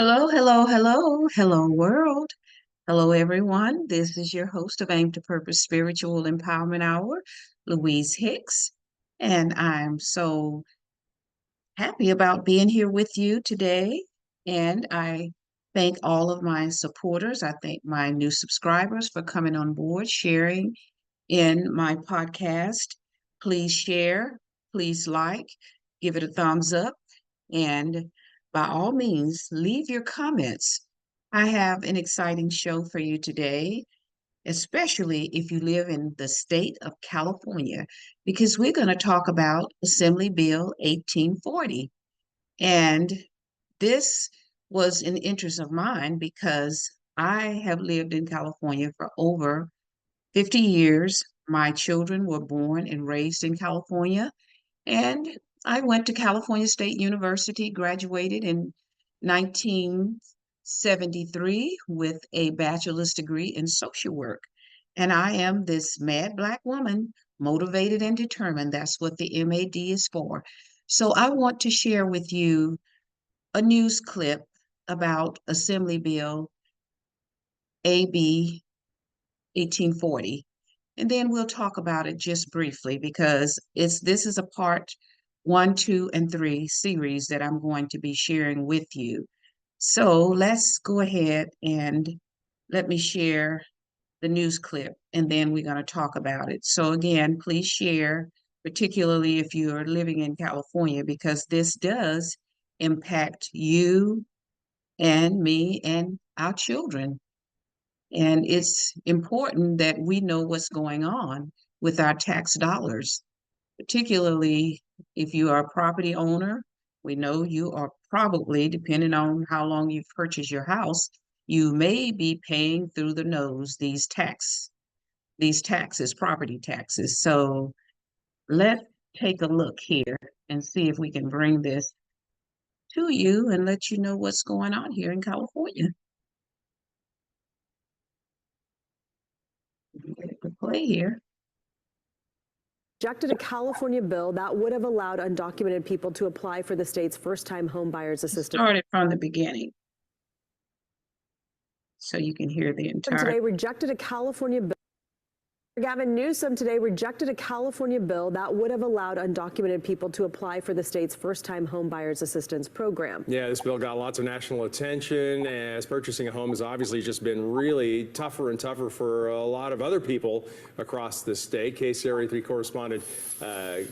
Hello, hello, hello, hello, world. Hello, everyone. This is your host of Aim to Purpose Spiritual Empowerment Hour, LouiseHicks. And I'm so happy about being here with you today. And I thank all of my supporters. I thank my new subscribers for coming on board, sharing in my podcast. Please share, please like, give it a thumbs up. And by all means, leave your comments. I have an exciting show for you today, especially if you live in the state of California, because we're going to talk about Assembly Bill 1840. And this was an interest of mine because I have lived in California for over 50 years. My children were born and raised in California, and I went to California State University, graduated in 1973 with a bachelor's degree in social work. And I am this mad Black woman, motivated and determined. That's what the MAD is for. So I want to share with you a news clip about Assembly Bill AB 1840. And then we'll talk about it just briefly because this is a part one, two, and three series that I'm going to be sharing with you. So let's go ahead and let me share the news clip, and then we're going to talk about it. So again, please share, particularly if you are living in California, because this does impact you and me and our children. And it's important that we know what's going on with our tax dollars, particularly if you are a property owner. We know you are probably, depending on how long you've purchased your house, you may be paying through the nose these taxes, property taxes. So let's take a look here and see if we can bring this to you and let you know what's going on here in California. Get it to play here. Rejected a California bill that would have allowed undocumented people to apply for the state's first-time home buyers assistance. Started from the beginning, so you can hear the entire. Today rejected a California bill. Gavin, NEWSOM today rejected a California bill that would have allowed undocumented people to apply for the state's first-time home buyers assistance program. Yeah, this bill got lots of national attention as purchasing a home has obviously just been really tougher and tougher for a lot of other people across the state. Case Area 3 correspondent,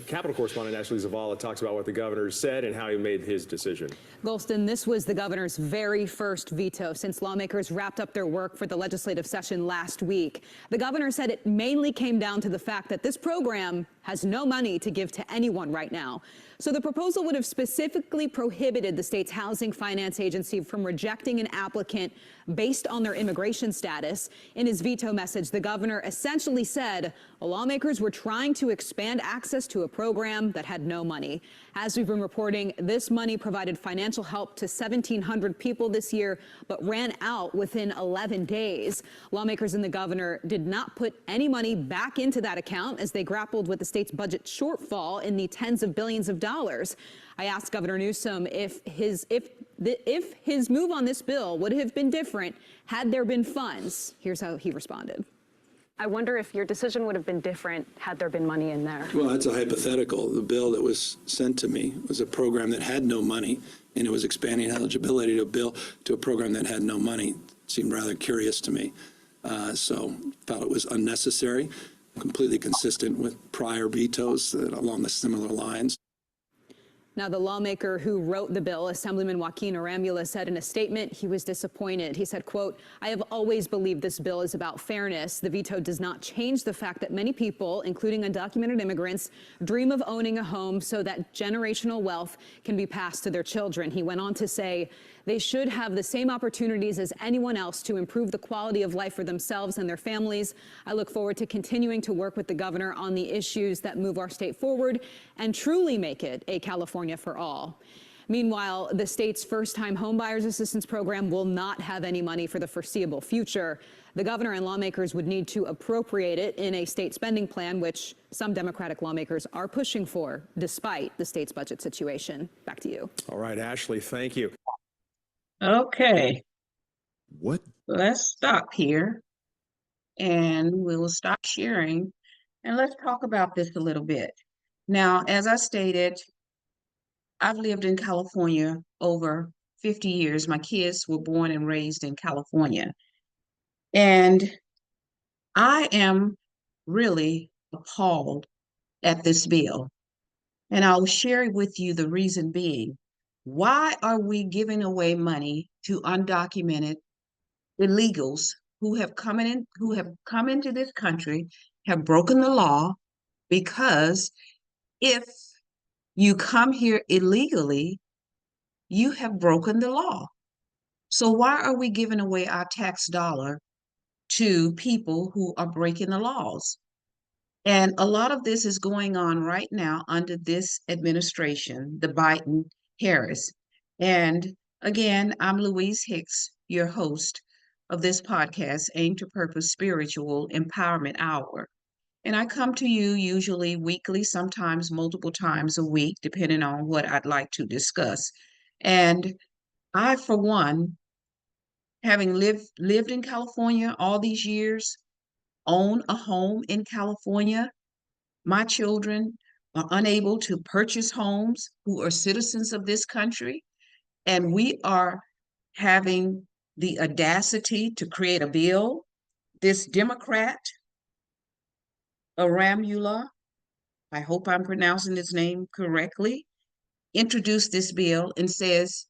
Capitol correspondent Ashley Zavala talks about what the governor said and how he made his decision. Golston, this was the governor's very first veto since lawmakers wrapped up their work for the legislative session last week. The governor said it mainly came down to the fact that this program has no money to give to anyone right now. So the proposal would have specifically prohibited the state's Housing Finance Agency from rejecting an applicant based on their immigration status. In his veto message, the governor essentially said lawmakers were trying to expand access to a program that had no money. As we've been reporting, this money provided financial help to 1,700 people this year, but ran out within 11 days. Lawmakers and the governor did not put any money back into that account as they grappled with the state's budget shortfall in the tens of billions of dollars. I asked Governor Newsom if his move on this bill would have been different had there been funds. Here's how he responded. I wonder if your decision would have been different had there been money in there. Well, that's a hypothetical. The bill that was sent to me was a program that had no money, and it was expanding eligibility to a program that had no money. It seemed rather curious to me. So thought it was unnecessary, completely consistent with prior vetoes along the similar lines. Now, the lawmaker who wrote the bill, Assemblyman Joaquin Aramula, said in a statement he was disappointed. He said, quote, "I have always believed this bill is about fairness. The veto does not change the fact that many people, including undocumented immigrants, dream of owning a home so that generational wealth can be passed to their children." He went on to say, "They should have the same opportunities as anyone else to improve the quality of life for themselves and their families. I look forward to continuing to work with the governor on the issues that move our state forward and truly make it a California for all." Meanwhile, the state's first-time homebuyers assistance program will not have any money for the foreseeable future. The governor and lawmakers would need to appropriate it in a state spending plan, which some Democratic lawmakers are pushing for, despite the state's budget situation. Back to you. All right, Ashley, thank you. Okay, What? let's stop here and we'll stop sharing and let's talk about this a little bit. Now, as I stated, I've lived in California over 50 years. My kids were born and raised in California. And I am really appalled at this bill. And I'll share with you the reason being. Why are we giving away money to undocumented illegals who have come into this country, have broken the law? Because if you come here illegally, you have broken the law. So why are we giving away our tax dollar to people who are breaking the laws? And a lot of this is going on right now under this administration, the Biden Harris. And again, I'm LouiseHicks, your host of this podcast, Aim to Purpose Spiritual Empowerment Hour. And I come to you usually weekly, sometimes multiple times a week, depending on what I'd like to discuss. And I, for one, having lived in California all these years, own a home in California. My children are unable to purchase homes who are citizens of this country, and we are having the audacity to create a bill. This Democrat, Aramula, I hope I'm pronouncing his name correctly, introduced this bill and says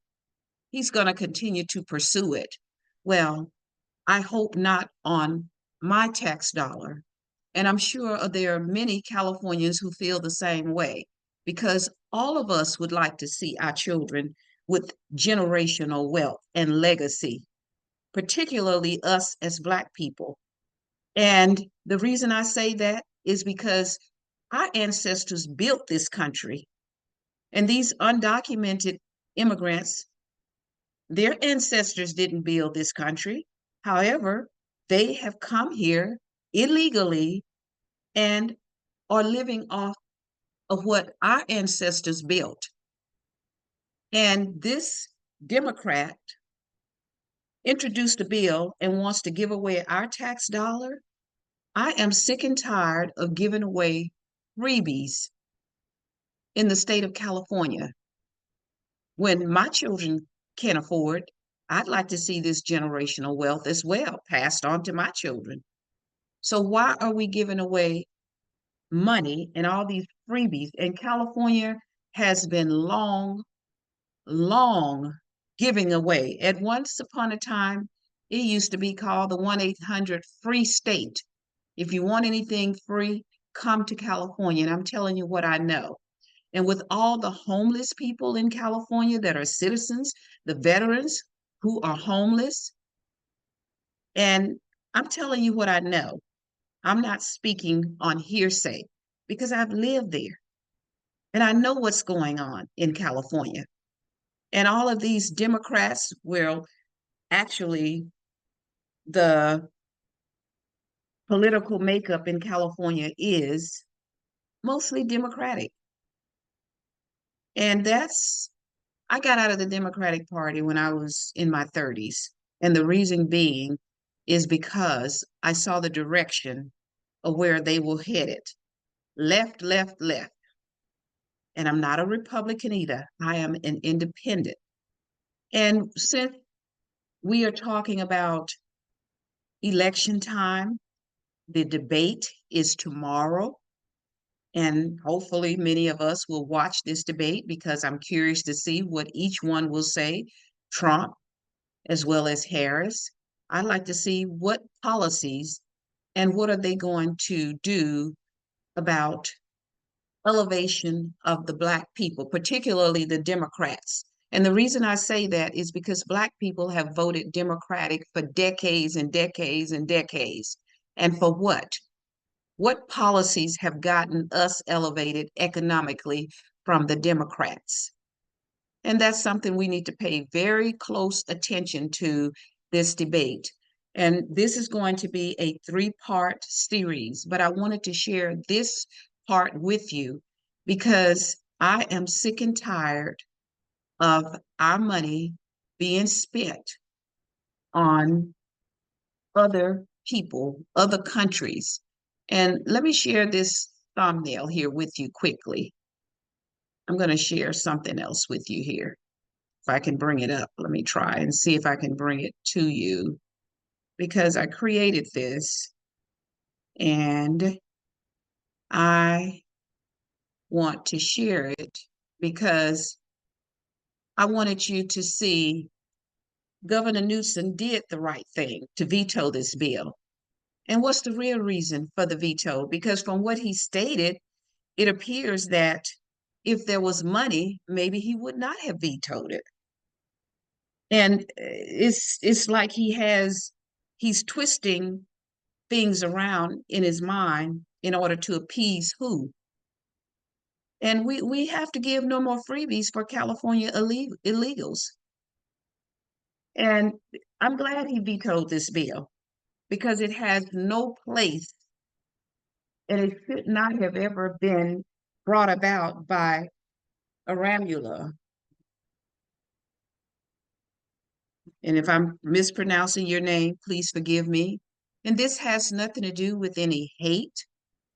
he's going to continue to pursue it. Well, I hope not on my tax dollar. And I'm sure there are many Californians who feel the same way because all of us would like to see our children with generational wealth and legacy, particularly us as Black people. And the reason I say that is because our ancestors built this country, and these undocumented immigrants, their ancestors didn't build this country. However, they have come here illegally and are living off of what our ancestors built. And this Democrat introduced a bill and wants to give away our tax dollar. I am sick and tired of giving away freebies in the state of California. When my children can't afford, I'd like to see this generational wealth as well passed on to my children. So why are we giving away money and all these freebies? And California has been long giving away. At once upon a time, it used to be called the 1-800 free state. If you want anything free, come to California. And I'm telling you what I know. And with all the homeless people in California that are citizens, the veterans who are homeless, and I'm telling you what I know. I'm not speaking on hearsay because I've lived there and I know what's going on in California. And all of these Democrats, well, actually, the political makeup in California is mostly Democratic. And I got out of the Democratic Party when I was in my 30s. And the reason being is because I saw the direction of where they were headed. Left, left, left. And I'm not a Republican either. I am an independent. And since we are talking about election time, the debate is tomorrow. And hopefully many of us will watch this debate because I'm curious to see what each one will say, Trump as well as Harris. I'd like to see what policies and what are they going to do about elevation of the Black people, particularly the Democrats. And the reason I say that is because Black people have voted Democratic for decades and decades and decades. And for what? What policies have gotten us elevated economically from the Democrats? And that's something we need to pay very close attention to this debate. And this is going to be a 3-part series, but I wanted to share this part with you because I am sick and tired of our money being spent on other people, other countries. And let me share this thumbnail here with you quickly. I'm going to share something else with you here. If I can bring it up, let me try and see if I can bring it to you, because I created this and I want to share it because I wanted you to see Governor Newsom did the right thing to veto this bill. And what's the real reason for the veto? Because from what he stated, it appears that if there was money, maybe he would not have vetoed it. And it's like he's twisting things around in his mind in order to appease who? And we have to give no more freebies for California illegals. And I'm glad he vetoed this bill because it has no place and it should not have ever been brought about by Aramula. And if I'm mispronouncing your name, please forgive me. And this has nothing to do with any hate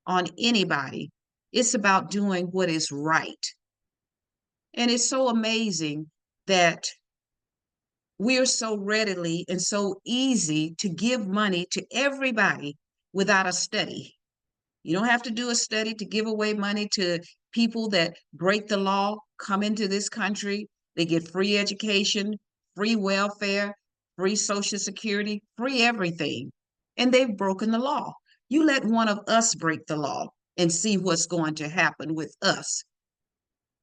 on anybody. It's about doing what is right. And it's so amazing that we're so readily and so easy to give money to everybody without a study. You don't have to do a study to give away money to people that break the law, come into this country. They get free education, free welfare, free Social Security, free everything. And they've broken the law. You let one of us break the law and see what's going to happen with us.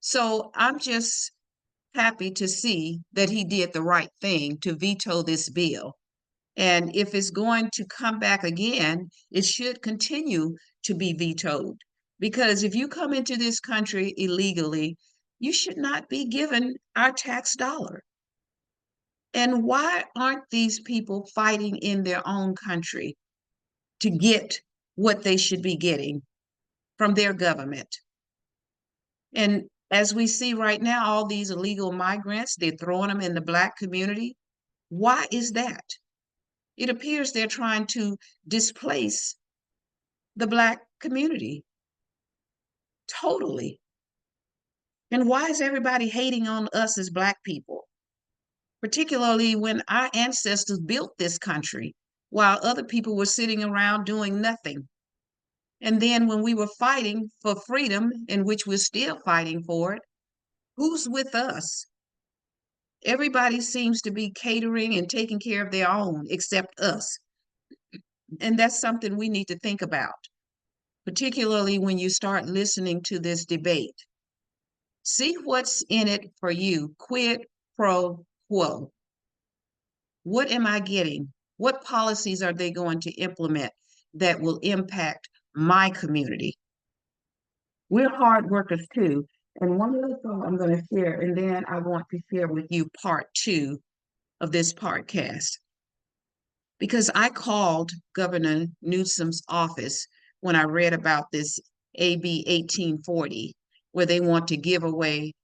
So I'm just happy to see that he did the right thing to veto this bill. And if it's going to come back again, it should continue to be vetoed. Because if you come into this country illegally, you should not be given our tax dollar. And why aren't these people fighting in their own country to get what they should be getting from their government? And as we see right now, all these illegal migrants, they're throwing them in the Black community. Why is that? It appears they're trying to displace the Black community totally. And why is everybody hating on us as Black people? Particularly when our ancestors built this country while other people were sitting around doing nothing. And then when we were fighting for freedom, in which we're still fighting for it, who's with us? Everybody seems to be catering and taking care of their own except us. And that's something we need to think about, particularly when you start listening to this debate. See what's in it for you, quid pro quo. What am I getting? What policies are they going to implement that will impact my community? We're hard workers too. And one other thing I'm going to share, and then I want to share with you part 2 of this podcast. Because I called Governor Newsom's office when I read about this AB 1840, where they want to give away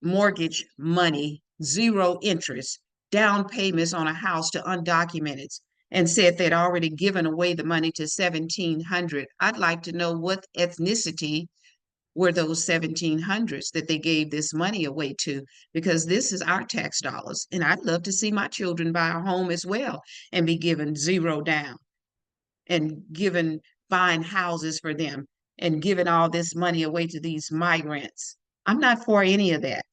mortgage money, 0 interest, down payments on a house to undocumented, and said they'd already given away the money to 1,700. I'd like to know what ethnicity were those 1,700s that they gave this money away to, because this is our tax dollars. And I'd love to see my children buy a home as well and be given 0 down and given buying houses for them and giving all this money away to these migrants. I'm not for any of that.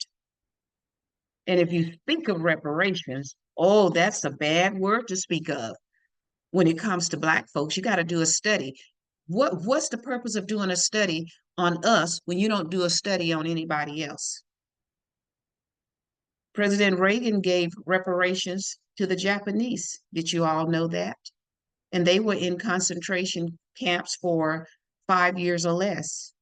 And if you speak of reparations, oh, that's a bad word to speak of. When it comes to Black folks, you got to do a study. What's the purpose of doing a study on us when you don't do a study on anybody else? President Reagan gave reparations to the Japanese. Did you all know that? And they were in concentration camps for 5 years or less.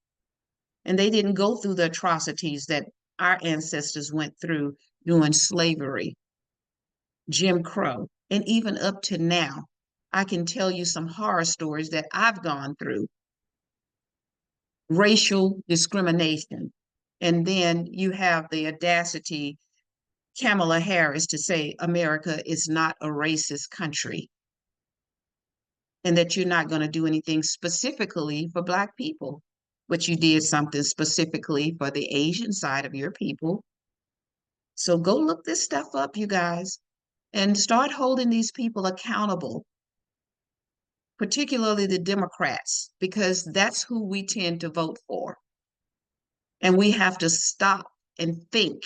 And they didn't go through the atrocities that our ancestors went through during slavery, Jim Crow, and even up to now. I can tell you some horror stories that I've gone through. Racial discrimination. And then you have the audacity Kamala Harris to say America is not a racist country and that you're not going to do anything specifically for Black people, but you did something specifically for the Asian side of your people. So go look this stuff up, you guys, and start holding these people accountable, particularly the Democrats, because that's who we tend to vote for. And we have to stop and think,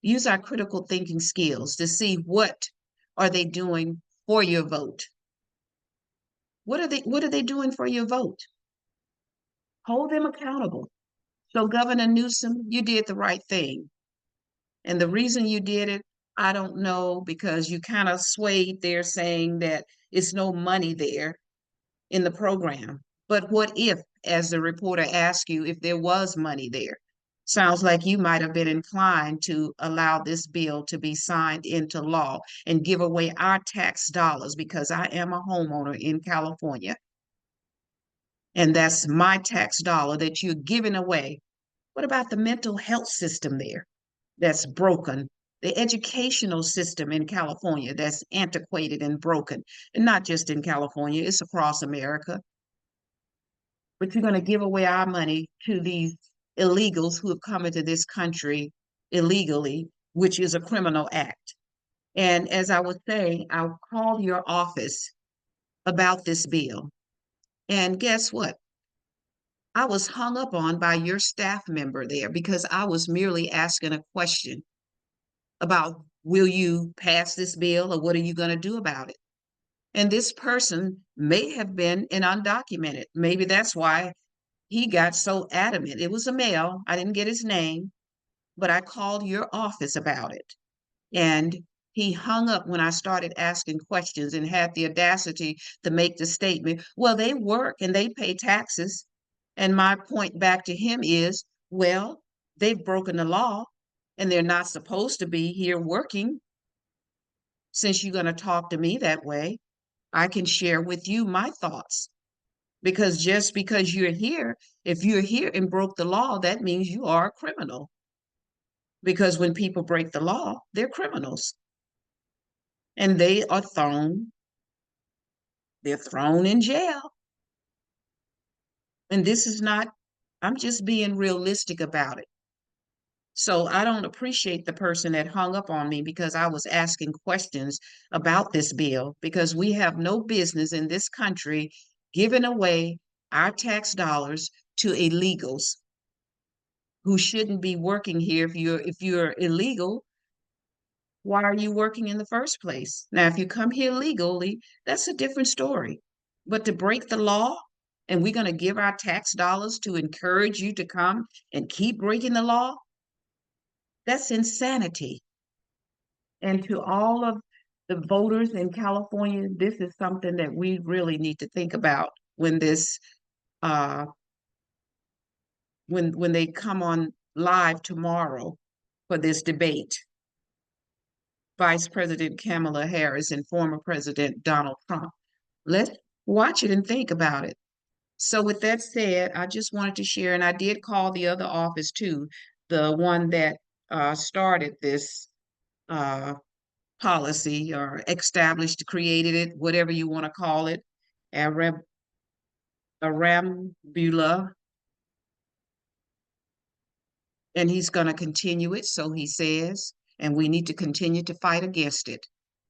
use our critical thinking skills to see what are they doing for your vote. What are they doing for your vote? Hold them accountable. So Governor Newsom, you did the right thing. And the reason you did it, I don't know, because you kind of swayed there saying that it's no money there in the program. But what if, as the reporter asked you, if there was money there? Sounds like you might have been inclined to allow this bill to be signed into law and give away our tax dollars, because I am a homeowner in California. And that's my tax dollar that you're giving away. What about the mental health system there that's broken? The educational system in California that's antiquated and broken. And not just in California, it's across America. But you're going to give away our money to these illegals who have come into this country illegally, which is a criminal act. And as I was saying, I called your office about this bill. And guess what? I was hung up on by your staff member there because I was merely asking a question about, will you pass this bill or what are you going to do about it? And this person may have been an undocumented. Maybe that's why he got so adamant. It was a male. I didn't get his name, but I called your office about it. And he hung up when I started asking questions and had the audacity to make the statement, well, they work and they pay taxes. And my point back to him is, well, they've broken the law and they're not supposed to be here working. Since you're going to talk to me that way, I can share with you my thoughts. Because just because you're here, if you're here and broke the law, that means you are a criminal. Because when people break the law, they're criminals. And they're thrown in jail. And this is not, I'm just being realistic about it. So I don't appreciate the person that hung up on me because I was asking questions about this bill, because we have no business in this country giving away our tax dollars to illegals who shouldn't be working here. If you're illegal, why are you working in the first place? Now, if you come here legally, that's a different story. But to break the law, and we're going to give our tax dollars to encourage you to come and keep breaking the law, that's insanity. And to all of the voters in California, this is something that we really need to think about when this when they come on live tomorrow for this debate. Vice President Kamala Harris and former President Donald Trump. Let's watch it and think about it. So with that said, I just wanted to share, and I did call the other office too, the one that started this policy or established, created it, whatever you want to call it, Arambula, and he's going to continue it, so he says, and we need to continue to fight against it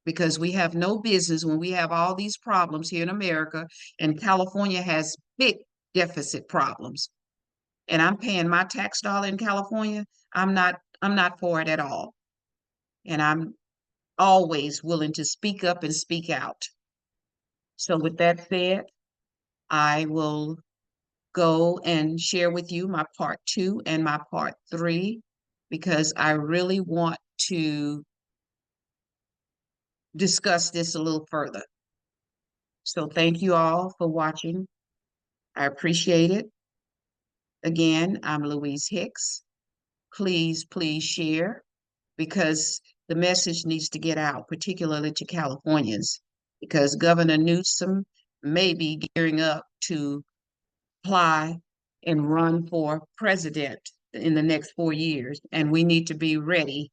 because we have no business when we have all these problems here in America, and California has big deficit problems. And I'm paying my tax dollar in California. I'm not for it at all. And I'm always willing to speak up and speak out. So with that said, I will go and share with you my part 2 and my part 3 because I really want to discuss this a little further. So thank you all for watching. I appreciate it. Again, I'm LouiseHicks. Please, please share because the message needs to get out, particularly to Californians, because Governor Newsom may be gearing up to apply and run for president in the next 4 years, and we need to be ready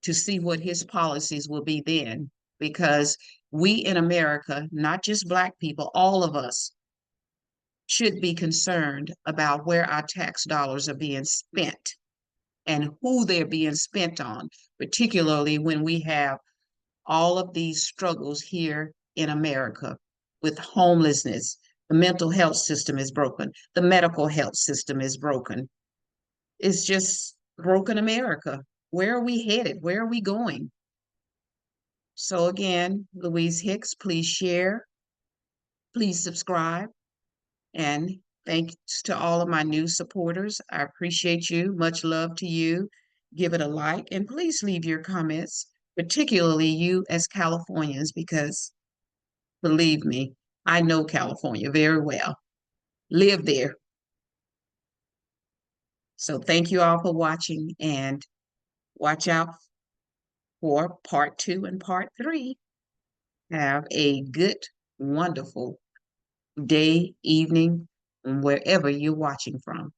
to see what his policies will be then, because we in America, not just Black people, all of us should be concerned about where our tax dollars are being spent and who they're being spent on, particularly when we have all of these struggles here in America with homelessness. The mental health system is broken. The medical health system is broken. It's just broken America. Where are we headed? Where are we going? So again, Louise Hicks, please share, please subscribe, and thanks to all of my new supporters. I appreciate you. Much love to you. Give it a like, and please leave your comments, particularly you as Californians, because believe me, I know California very well. Live there. So thank you all for watching, and watch out for part 2 and part 3. Have a good, wonderful day, evening, wherever you're watching from.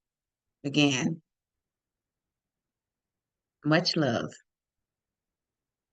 Again, much love.